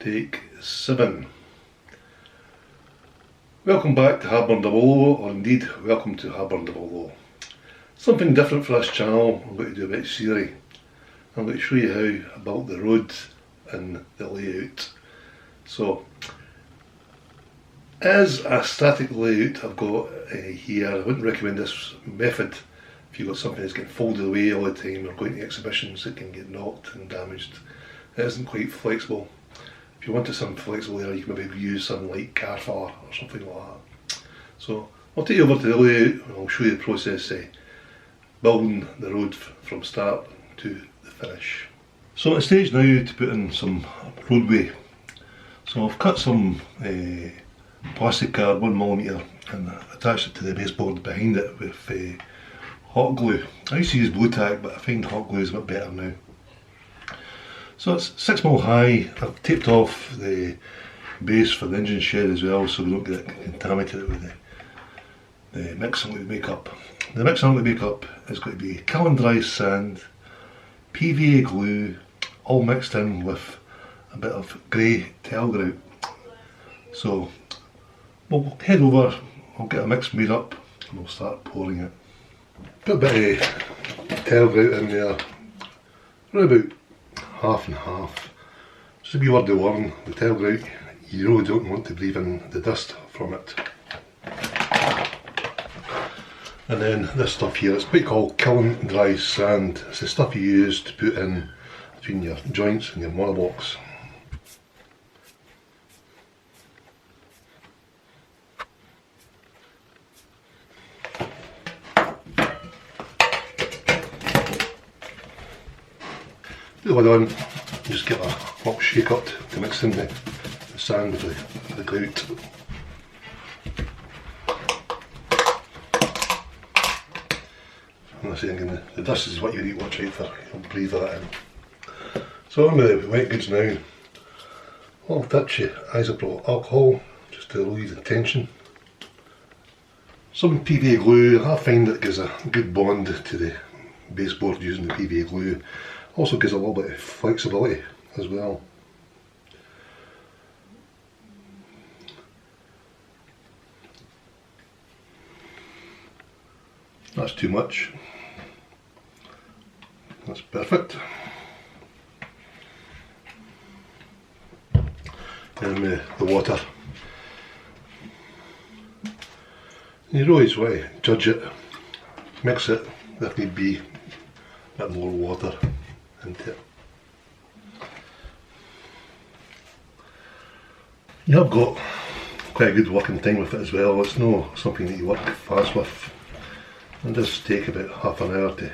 Take 7. Welcome back to Harburn Double O, or indeed, welcome to Harburn Double O. Something different for this channel. I'm going to do a bit of theory. I'm going to show you how I built the road and the layout. So, as a static layout I've got here, I wouldn't recommend this method if you've got something that's getting folded away all the time or going to exhibitions that can get knocked and damaged. It isn't quite flexible. If you wanted something flexible there, you can maybe use something like Carfar or something like that. So I'll take you over to the layout and I'll show you the process building the road from start to the finish. So I'm at the stage now to put in some roadway. So I've cut some plastic card 1mm and attached it to the baseboard behind it with hot glue. I used to use Blue Tack, but I find hot glue is a bit better now. So it's 6mm high. I've taped off the base for the engine shed as well, so we don't get it contaminated with the mixing liquid makeup. The mixing liquid makeup is going to be kiln dry sand, PVA glue, all mixed in with a bit of grey tile grout. So we'll head over, I'll get a mix made up and we'll start pouring it. Put a bit of tile grout in there, around about half and half. Just to be word of warning, the tile grout, you really don't want to breathe in the dust from it. And then this stuff here, it's what you call kiln dry sand. It's the stuff you use to put in between your joints and your monoblocks. Put the lid on, just get a little shake up to mix in the sand with the grout. I'm saying the dust is what you need to watch out for, you'll breathe that in. So on with the wet goods now. A little touch of isopropyl alcohol, just to relieve the tension. Some PVA glue, I find that gives a good bond to the baseboard using the PVA glue. Also gives a little bit of flexibility as well. That's too much. That's perfect. Then the water. You always want to judge it, mix it if need be, a bit more water into it. You have got quite a good working time with it as well. It's not something that you work fast with. It does take about half an hour to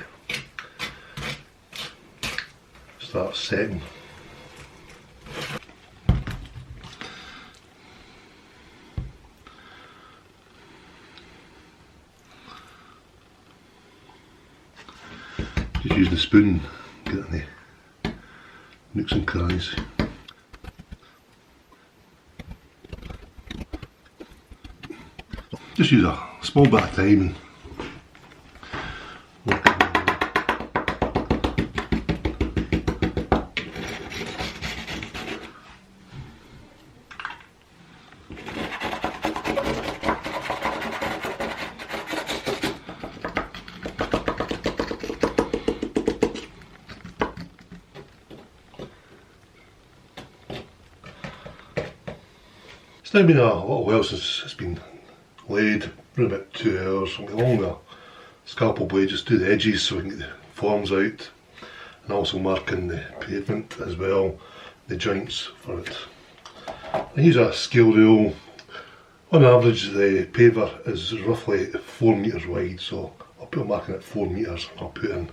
start setting. Just use the spoon, get in the nooks and crannies. Just use a small bit of time and work it. It's now been a little while since it's been laid, around about 2 hours. I'm going along with a scalpel blade just do the edges so we can get the forms out, and also marking the pavement as well, the joints for it. I use a scale rule. On average the paver is roughly 4 metres wide, so I'll put a marking at 4 metres and I'll put in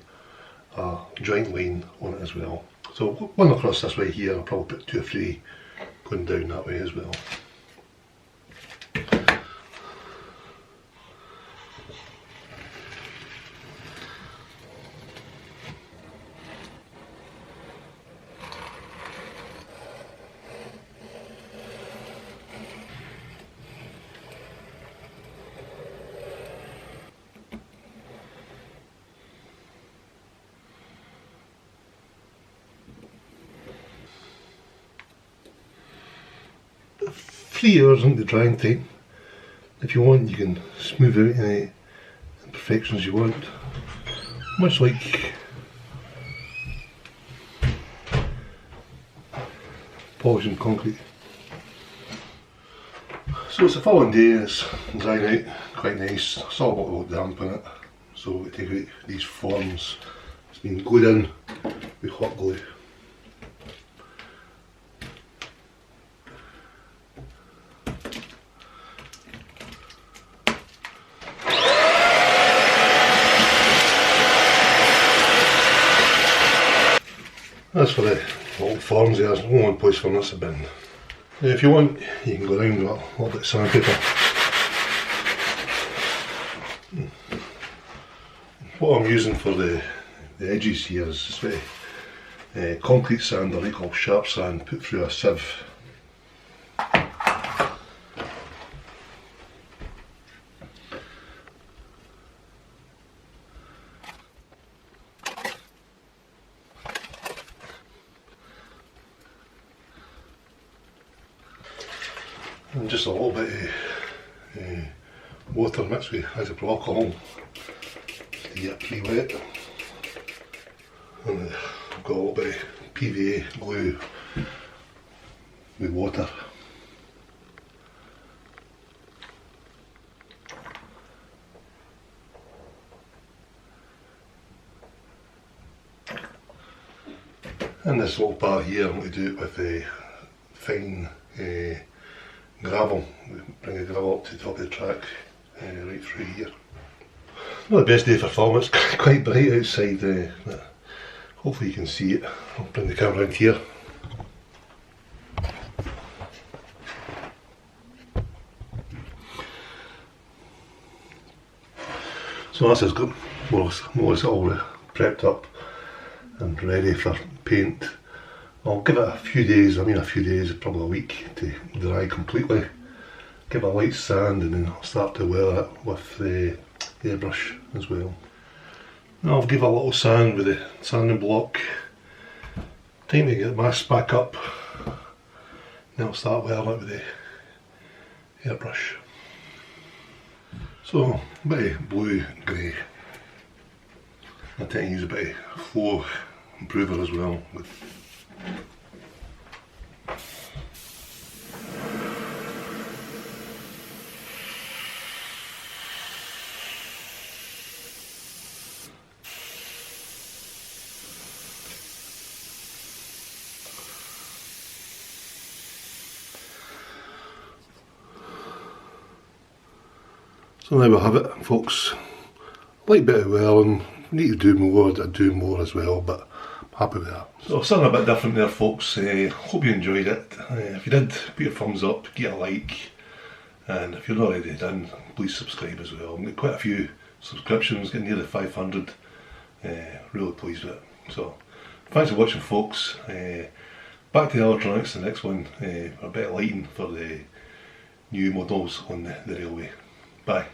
a joint line on it as well. So one across this way here, I'll probably put 2 or 3 going down that way as well. 3 hours into drying time. If you want, you can smooth out any imperfections you want, much like polishing concrete. So it's the following day and it's drying out quite nice. I saw a lot of damp in it, so we take out these forms. It's been glued in with hot glue. As for the little forms there's no one place for this bin. Now if you want, you can go around with a little bit of sandpaper. What I'm using for the edges here is just a concrete sand, or what I call sharp sand, put through a sieve. And just a little bit of water mixed with isopropyl alcohol to get it pre-wet. And I've got a little bit of PVA glue with water. And this little part here, I'm going to do it with a fine gravel. Bring the gravel up to the top of the track, right through here. Not the best day for film, it's quite bright outside, but hopefully you can see it. I'll bring the camera around here. So this has got more or less all prepped up and ready for paint. I'll give it a few days, probably a week, to dry completely. Give it a light sand and then I'll start to wear it with the airbrush as well. Now I'll give it a little sand with the sanding block. Time to get the mask back up. Then I'll start wearing it with the airbrush. So, a bit of blue and grey. I tend to use a bit of flow improver as well. So there we have it, folks. I like Betty well, and need to do more, I'd do more as well, but I'm happy with that. So something a bit different there, folks. Hope you enjoyed it. If you did, put your thumbs up, get a like, and if you're not already done, please subscribe as well. I've got quite a few subscriptions, getting near the 500. Really pleased with it. So thanks for watching, folks. Back to the electronics, the next one, a bit of lighting for the new models on the railway. Bye.